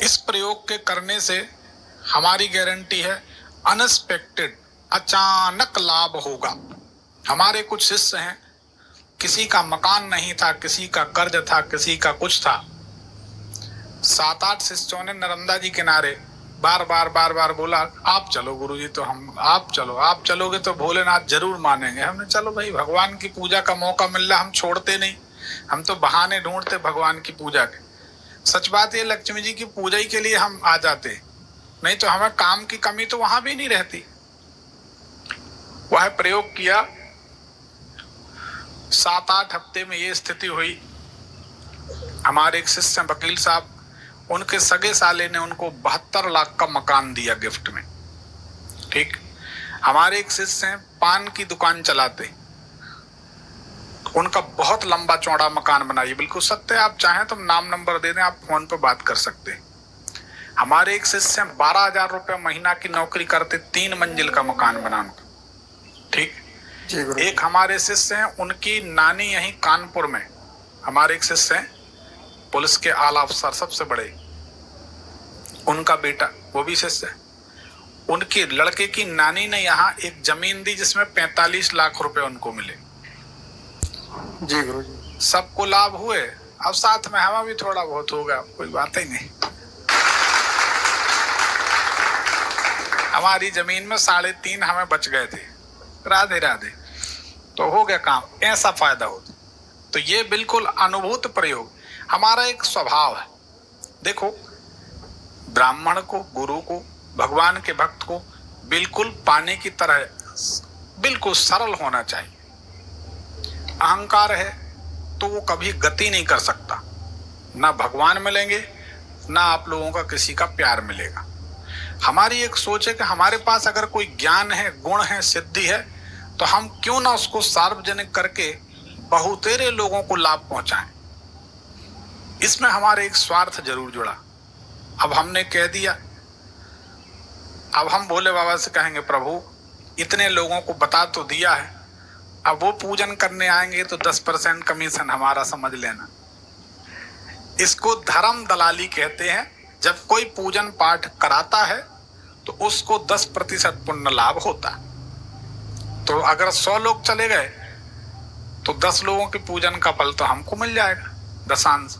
इस प्रयोग के करने से हमारी गारंटी है अनएक्सपेक्टेड, अचानक लाभ होगा। हमारे कुछ शिष्य हैं, किसी का मकान नहीं था, किसी का कर्ज था, किसी का कुछ था। 7-8 शिष्यों ने नर्मदा जी किनारे बार बार बोला, आप चलो गुरुजी, तो हम आप चलोगे तो भोलेनाथ जरूर मानेंगे। हमने चलो भाई, भगवान की पूजा का मौका मिल रहा, हम छोड़ते नहीं, हम तो बहाने ढूंढते भगवान की पूजा के। सच बात ये, लक्ष्मी जी की पूजा ही के लिए हम आ जाते, नहीं तो हमें काम की कमी तो वहां भी नहीं रहती। वह प्रयोग किया, 7-8 हफ्ते में ये स्थिति हुई। हमारे एक शिष्य वकील साहब, उनके सगे साले ने उनको 72 लाख का मकान दिया गिफ्ट में। ठीक। हमारे एक शिष्य हैं, पान की दुकान चलाते, उनका बहुत लंबा चौड़ा मकान बनाइए, बिल्कुल सत्य, आप चाहें तो नाम नंबर दे दें, आप फोन पे बात कर सकते हैं। हमारे एक शिष्य 12,000 रुपए महीना की नौकरी करते, 3 मंजिल का मकान बनाना। ठीक। एक हमारे शिष्य हैं, उनकी नानी यहीं कानपुर में, हमारे एक शिष्य हैं पुलिस के आला अफसर सबसे बड़े, उनका बेटा वो भी शिष्य है, उनके लड़के की नानी ने यहाँ एक जमीन दी जिसमें 45 लाख रुपए उनको मिले। जी गुरु जी। सबको लाभ हुए, अब साथ में हमें भी थोड़ा बहुत होगा, कोई बात ही नहीं। हमारी जमीन में 3.5 हमें बच गए थे, राधे राधे, तो हो गया काम, ऐसा फायदा होता। तो ये बिल्कुल अनुभूत प्रयोग, हमारा एक स्वभाव है। देखो, ब्राह्मण को, गुरु को, भगवान के भक्त को बिल्कुल पानी की तरह बिल्कुल सरल होना चाहिए। अहंकार है तो वो कभी गति नहीं कर सकता, ना भगवान मिलेंगे, ना आप लोगों का किसी का प्यार मिलेगा। हमारी एक सोच है कि हमारे पास अगर कोई ज्ञान है, गुण है, सिद्धि है, तो हम क्यों ना उसको सार्वजनिक करके बहुतेरे लोगों को लाभ पहुंचाएं। इसमें हमारे एक स्वार्थ जरूर जुड़ा। अब हमने कह दिया, अब हम भोले बाबा से कहेंगे, प्रभु इतने लोगों को बता तो दिया है, अब वो पूजन करने आएंगे तो 10% कमीशन हमारा समझ लेना। इसको धर्म दलाली कहते हैं। जब कोई पूजन पाठ कराता है तो उसको 10% पुण्य लाभ होता। तो अगर 100 लोग चले गए तो 10 लोगों के पूजन का फल तो हमको मिल जाएगा, दशांश।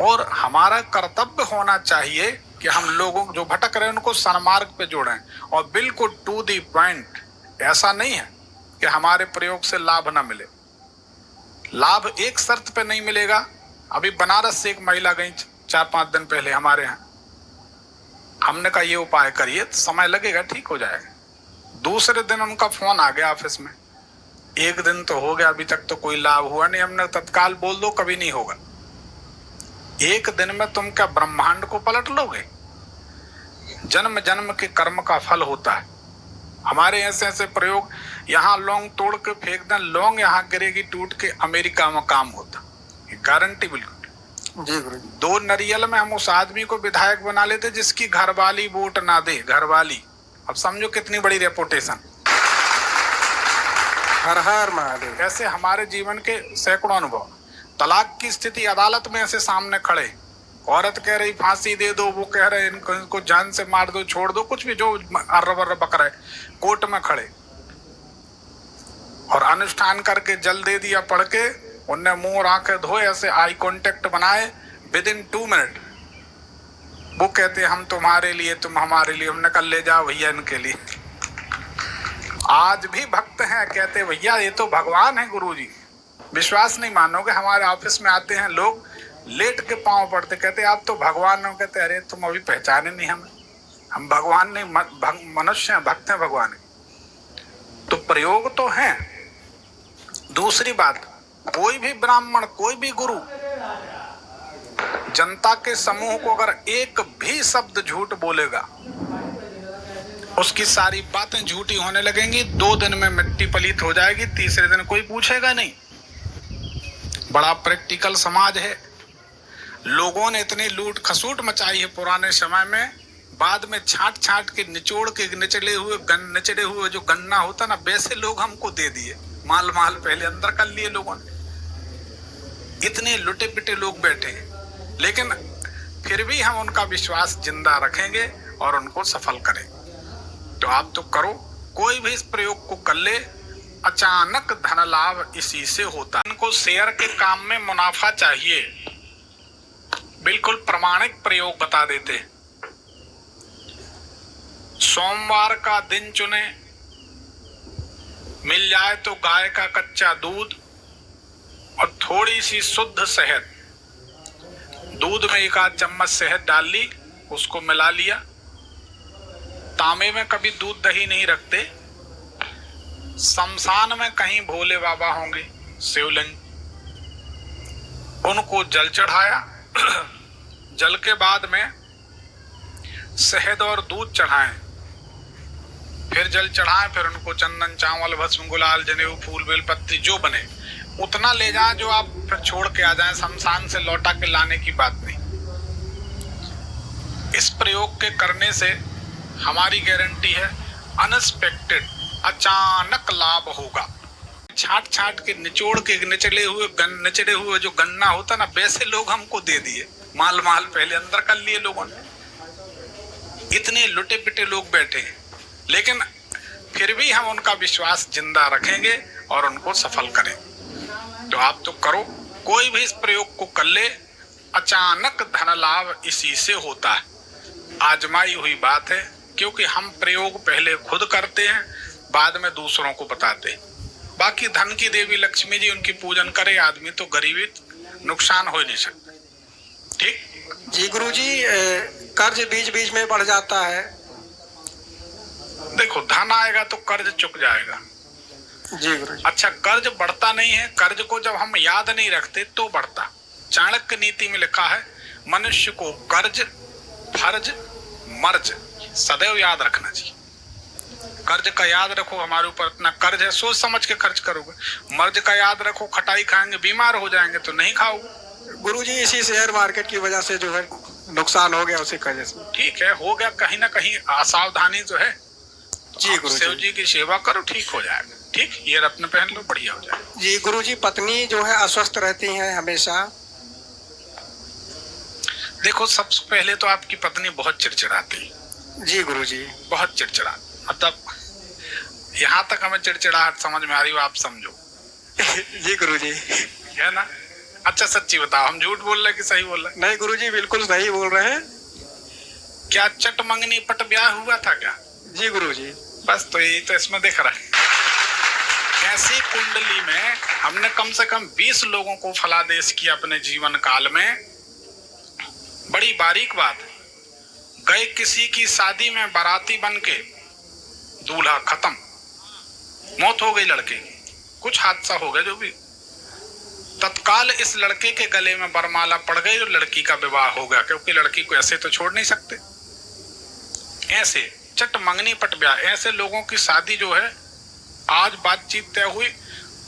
और हमारा कर्तव्य होना चाहिए कि हम लोगों जो भटक रहे हैं उनको सन्मार्ग पे जोड़ें, और बिल्कुल टू दी पॉइंट। ऐसा नहीं है कि हमारे प्रयोग से लाभ ना मिले। लाभ एक शर्त पे नहीं मिलेगा। अभी बनारस से एक महिला गई 4-5 दिन पहले हमारे यहाँ, हमने कहा ये उपाय करिए, तो समय लगेगा, ठीक हो जाएगा। दूसरे दिन उनका फोन आ गया ऑफिस में, 1 दिन तो हो गया, अभी तक तो कोई लाभ हुआ नहीं। हमने तत्काल बोल दो, कभी नहीं होगा। 1 दिन में तुम क्या ब्रह्मांड को पलट लोगे? जन्म जन्म के कर्म का फल होता है। हमारे ऐसे ऐसे प्रयोग, यहाँ लौंग तोड़ के फेंक दें, लौंग यहाँ गिरेगी टूट के, अमेरिका में काम होता, गारंटी बिल्कुल। जी गुरु जी। 2 नरियल में हम उस आदमी को विधायक बना लेते जिसकी घरवाली वोट ना दे, घरवाली। अब समझो कितनी बड़ी रेपुटेशन। हर हर महादेव। ऐसे हमारे जीवन के सैकड़ों अनुभव। तलाक की स्थिति, अदालत में ऐसे सामने खड़े, औरत कह रही फांसी दे दो, वो कह रहे इनको जान से मार दो, छोड़ दो, कुछ भी जो अर्र बक रहे, कोर्ट में खड़े और अनुष्ठान करके जल दे दिया पढ़ के, उनने मुंह और आंखें धोए, ऐसे आई कांटेक्ट बनाए, विदिन 2 मिनट वो कहते हम तुम्हारे लिए, तुम हमारे लिए। हमने कल ले जाओ भैया इनके लिए। आज भी भक्त हैं, कहते भैया ये तो भगवान है गुरुजी। विश्वास नहीं मानोगे, हमारे ऑफिस में आते हैं लोग, लेट के पांव पड़ते, कहते आप तो भगवान हो। कहते अरे तुम अभी पहचाने नहीं हमें, हम भगवान नहीं, मनुष्य हैं, भक्त हैं भगवान के। तो प्रयोग तो हैं। दूसरी बात, कोई भी ब्राह्मण, कोई भी गुरु जनता के समूह को अगर एक भी शब्द झूठ बोलेगा, उसकी सारी बातें झूठी होने लगेंगी। 2 दिन में मिट्टी पलीत हो जाएगी, तीसरे दिन कोई पूछेगा नहीं। बड़ा प्रैक्टिकल समाज है। लोगों ने इतनी लूट खसूट मचाई है पुराने समय में, बाद में छांट छांट के निचोड़ के निचड़े हुए जो गन्ना होता ना, वैसे लोग हमको दे दिए। माल पहले अंदर कर लिए लोगों ने। इतने लुटे पिटे लोग बैठे हैं। लेकिन फिर भी हम उनका विश्वास जिंदा रखेंगे और उनको सफल करेंगे। तो आप तो करो, कोई भी इस प्रयोग को कर ले, अचानक धन लाभ इसी से होता है। इनको शेयर के काम में मुनाफा चाहिए, बिल्कुल प्रामाणिक प्रयोग बता देते। सोमवार का दिन चुने, मिल जाए तो गाय का कच्चा दूध और थोड़ी सी शुद्ध शहद। दूध में 1 आध चम्मच शहद डाल ली, उसको मिला लिया। तांबे में कभी दूध दही नहीं रखते। शमशान में कहीं भोले बाबा होंगे, शिवलिंग, उनको जल चढ़ाया। जल के बाद में शहद और दूध चढ़ाएं, फिर जल चढ़ाएं, फिर उनको चंदन, चावल, भस्म, गुलाल, जनेऊ, फूल, बेलपत्ती जो बने उतना ले जाएं जो आप फिर छोड़ के आ जाएं। शमशान से लौटा के लाने की बात नहीं। इस प्रयोग के करने से हमारी गारंटी है अनएक्सपेक्टेड, अचानक लाभ होगा। छाट छाट के निचोड़ के निचड़े हुए जो गन्ना होता ना, वैसे लोग हमको दे दिए। माल पहले अंदर कर लिए लोगों ने। इतने लुटे पिटे लोग बैठे हैं, लेकिन फिर भी हम उनका विश्वास जिंदा रखेंगे और उनको सफल करेंगे। तो आप तो करो, कोई भी इस प्रयोग को कर ले, अचानक धन लाभ इसी से होता है। आजमाई हुई बात है, क्योंकि हम प्रयोग पहले खुद करते हैं, बाद में दूसरों को बताते हैं। बाकी धन की देवी लक्ष्मी जी, उनकी पूजन करे आदमी तो गरीबी नुकसान हो ही नहीं सकता। ठीक जी गुरुजी, कर्ज बीच बीच में बढ़ जाता है। देखो, धन आएगा तो कर्ज चुक जाएगा। जी गुरुजी। अच्छा, कर्ज बढ़ता नहीं है। कर्ज को जब हम याद नहीं रखते तो बढ़ता। चाणक्य नीति में लिखा है, मनुष्य को कर्ज, फर्ज, मर्ज सदैव याद रखना चाहिए। कर्ज का याद रखो, हमारे ऊपर इतना कर्ज है, सोच समझ के खर्च करोगे। मर्ज का याद रखो, खटाई खाएंगे, बीमार हो जाएंगे तो नहीं खाओगे। गुरुजी, इसी शेयर मार्केट की वजह से जो है नुकसान हो गया, उसी कर्ज से। ठीक है, हो गया, कहीं ना कहीं असावधानी जो है। जी गुरुजी। शिव जी की सेवा करो, ठीक हो जाएगा। ठीक, ये रत्न पहन लो, बढ़िया हो जाएगा। जी गुरुजी, पत्नी जो है अस्वस्थ रहती है हमेशा। देखो, सबसे पहले तो आपकी पत्नी बहुत चिड़चिड़ाती। जी गुरुजी। बहुत चिड़चिड़ा, मतलब यहाँ तक हमें चिड़चिड़ाहट समझ में आ रही हो, आप समझो। जी गुरुजी। है ना? अच्छा, सच्ची बताओ, हम झूठ बोल रहे कि सही बोल रहे? नहीं गुरुजी, बिल्कुल सही बोल रहे हैं। क्या चट मंगनी पट ब्याह हुआ था क्या? जी गुरुजी। बस, तो यही तो इसमें दिख रहा है। ऐसी कुंडली में हमने कम से कम 20 लोगों को फलादेश किया अपने जीवन काल में। बड़ी बारीक बात है। गए किसी की शादी में बाराती बन के, दूल्हा खत्म, मौत हो गई लड़के की, कुछ हादसा हो गया जो भी, तत्काल इस लड़के के गले में बरमाला पड़ गई और लड़की का विवाह हो गया, क्योंकि लड़की को ऐसे तो छोड़ नहीं सकते। ऐसे चट मंगनी पट ब्याह, ऐसे लोगों की शादी जो है, आज बातचीत तय हुई,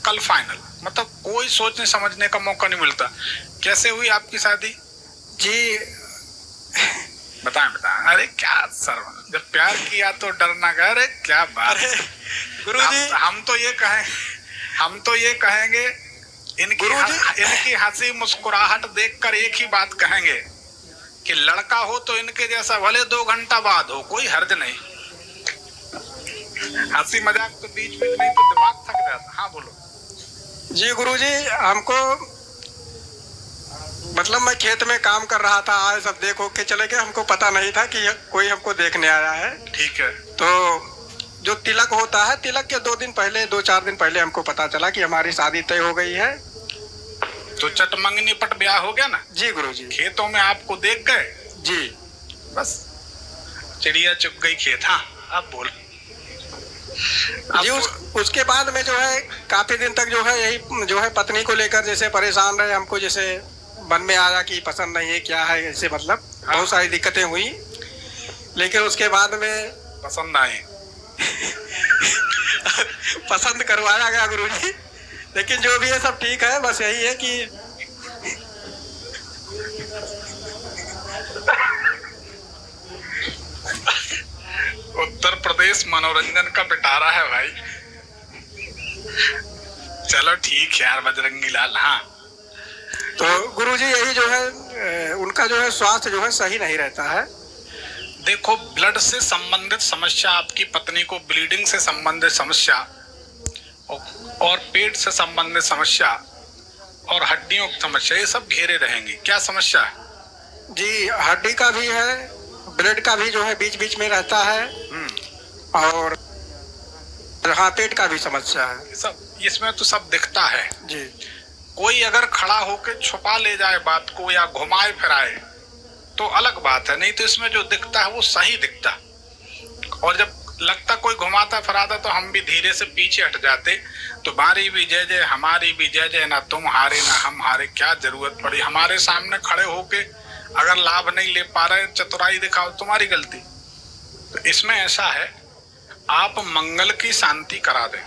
कल फाइनल, मतलब कोई सोचने समझने का मौका नहीं मिलता। कैसे हुई आपकी शादी? जी बताएं। अरे क्या सर, जब प्यार किया तो डरना गया। अरे क्या बात है गुरुजी। हम तो ये कहेंगे, इनकी हंसी मुस्कुराहट देखकर एक ही बात कहेंगे कि लड़का हो तो इनके जैसा भले 2 घंटा बाद हो, कोई हर्ज नहीं। हंसी मजाक तो बीच में नहीं तो दिमाग थक जाता। हाँ बोलो। जी गुरुजी, हमको मतलब मैं खेत में काम कर रहा था, आए सब देखो के चले गए, हमको पता नहीं था कि कोई हमको देखने आया है। ठीक है। तो जो तिलक होता है, तिलक के 2-4 दिन पहले हमको पता चला कि हमारी शादी तय हो गई है। तो चटमंगनी पट ब्याह हो गया ना? जी गुरुजी। खेतों में आपको देख गए? जी। बस चिड़िया चुग गई खेत। हाँ, अब बोल। जी, उसके बाद में जो है काफी दिन तक जो है यही जो है पत्नी को लेकर जैसे परेशान रहे। हमको जैसे मन में आया कि पसंद नहीं है, क्या है, ऐसे मतलब बहुत सारी दिक्कतें हुई। लेकिन उसके बाद में पसंद आई। पसंद करवाया गया गुरुजी। लेकिन जो भी है सब ठीक है, बस यही है कि उत्तर प्रदेश मनोरंजन का पिटारा है भाई। चलो ठीक है यार बजरंगी लाल। हाँ, तो गुरुजी यही जो है उनका जो है स्वास्थ्य जो है सही नहीं रहता है। देखो, ब्लड से संबंधित समस्या, आपकी पत्नी को ब्लीडिंग से संबंधित समस्या और पेट से संबंधित समस्या और हड्डियों की समस्या, ये सब घेरे रहेंगी। क्या समस्या है? जी, हड्डी का भी है, ब्लड का भी जो है बीच बीच में रहता है, और हाँ, पेट का भी समस्या है। सब इसमें तो सब दिखता है जी। कोई अगर खड़ा होकर छुपा ले जाए बात को या घुमाए फिराए तो अलग बात है, नहीं तो इसमें जो दिखता है वो सही दिखता। और जब लगता कोई घुमाता फिराता तो हम भी धीरे से पीछे हट जाते। तुम्हारी भी जय जय, हमारी भी जय जय, ना तुम हारे ना हम हारे, क्या जरूरत पड़ी। हमारे सामने खड़े होके अगर लाभ नहीं ले पा रहे, चतुराई दिखाओ, तुम्हारी गलती। तो इसमें ऐसा है, आप मंगल की शांति करा दें।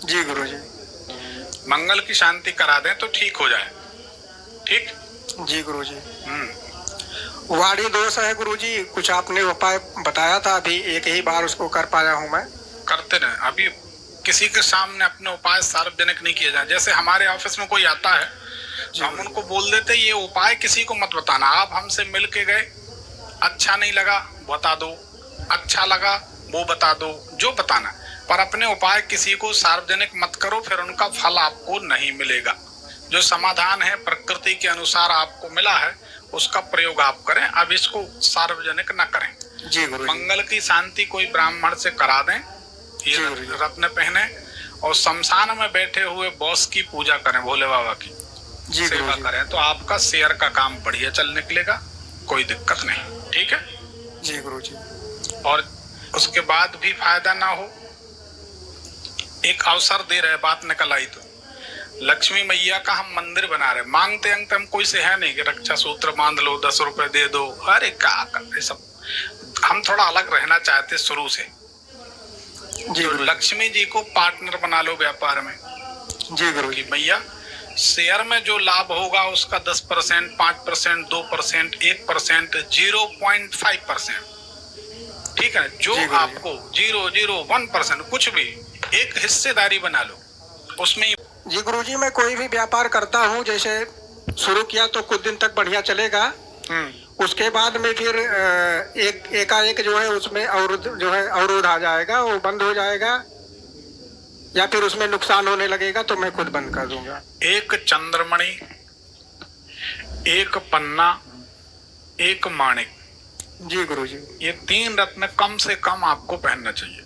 जी गुरुजी। मंगल की शांति करा दें तो ठीक हो जाए। ठीक। जी गुरुजी। वाणी दोष है गुरुजी, कुछ आपने उपाय बताया था, अभी एक ही बार उसको कर पाया हूँ मैं। करते रहे, अभी किसी के सामने अपने उपाय सार्वजनिक नहीं किए जाए। जैसे हमारे ऑफिस में कोई आता है तो हम उनको बोल देते ये उपाय किसी को मत बताना। आप हमसे मिल के गए, अच्छा नहीं लगा बता दो, अच्छा लगा वो बता दो, जो बताना, पर अपने उपाय किसी को सार्वजनिक मत करो, फिर उनका फल आपको नहीं मिलेगा। जो समाधान है प्रकृति के अनुसार आपको मिला है उसका प्रयोग आप करें, अब इसको सार्वजनिक न करें। जी गुरु। मंगल की शांति कोई ब्राह्मण से करा दें, ये रत्न पहने, और शमशान में बैठे हुए बॉस की पूजा करें, भोले बाबा की सेवा करें, तो आपका शेयर का काम बढ़िया चल निकलेगा, कोई दिक्कत नहीं। ठीक है जी गुरु जी। और उसके बाद भी फायदा ना हो, एक अवसर दे रहे, बात निकल आई तो लक्ष्मी मैया का हम मंदिर बना रहे, मांगते अंग हम कोई से है नहीं कि रक्षा सूत्र बांध लो, 10 रुपए दे दो, अरे क्या करते सब। हम थोड़ा अलग रहना चाहते शुरू से। जी तो लक्ष्मी जी को पार्टनर बना लो व्यापार में। जी गुरु की मैया, शेयर में जो लाभ होगा उसका 10%, 5%, 2%, 1%, 0.5%, ठीक है। जो आपको 0.01% कुछ भी एक हिस्सेदारी बना लो उसमें। जी गुरुजी, मैं कोई भी व्यापार करता हूँ, जैसे शुरू किया तो कुछ दिन तक बढ़िया चलेगा, उसके बाद में फिर एकाएक जो है उसमें अवरोध आ जाएगा, वो बंद हो जाएगा, या फिर उसमें नुकसान होने लगेगा तो मैं खुद बंद कर दूंगा। एक चंद्रमणि, एक पन्ना, एक माणिक। जी गुरुजी। ये 3 रत्न कम से कम आपको पहनना चाहिए।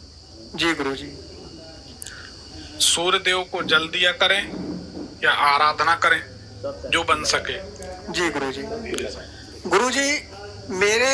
जी गुरुजी। सूर्य देव को जल दिया करें या आराधना करें, जो बन सके। जी गुरुजी। गुरुजी, मेरे